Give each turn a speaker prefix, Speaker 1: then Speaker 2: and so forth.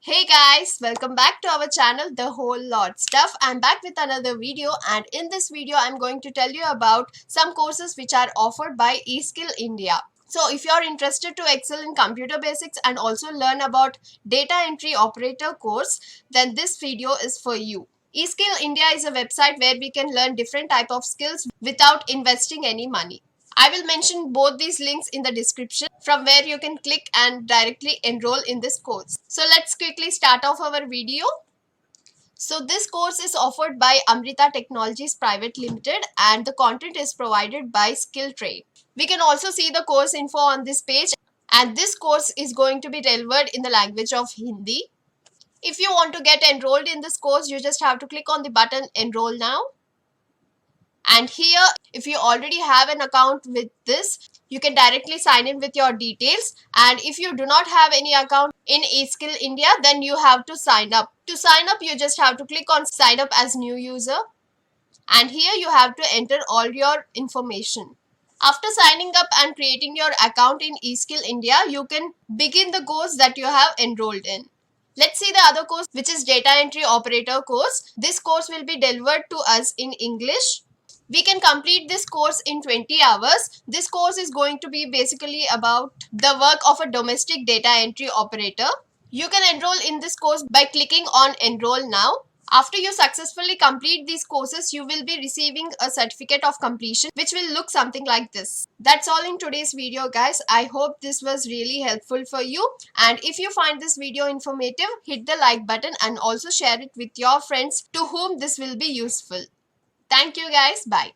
Speaker 1: Hey guys, welcome back to our channel The Whole Lot Stuff. I'm back with another video, and in this video I'm going to tell you about some courses which are offered by eskill India. So if you're interested to excel in computer basics and also learn about data entry operator course, then this video is for you. eskill India is a website where we can learn different type of skills without investing any money. I will mention both these links in the description from where you can click and directly enroll in this course. So let's quickly start off our video. So this course is offered by Amrita Technologies Private Limited and the content is provided by Skill Trade. We can also see the course info on this page, and this course is going to be delivered in the language of Hindi. If you want to get enrolled in this course, you just have to click on the button enroll now. And here, if you already have an account with this, you can directly sign in with your details. And if you do not have any account in eskill India, then you have to sign up. To sign up, you just have to click on sign up as new user. And here you have to enter all your information. After signing up and creating your account in eskill India, you can begin the course that you have enrolled in. Let's see the other course, which is data entry operator course. This course will be delivered to us in English. We can complete this course in 20 hours. This course is going to be basically about the work of a domestic data entry operator. You can enroll in this course by clicking on enroll now. After you successfully complete these courses, you will be receiving a certificate of completion which will look something like this. That's all in today's video, guys. I hope this was really helpful for you. And if you find this video informative, hit the like button and also share it with your friends to whom this will be useful. Thank you guys. Bye.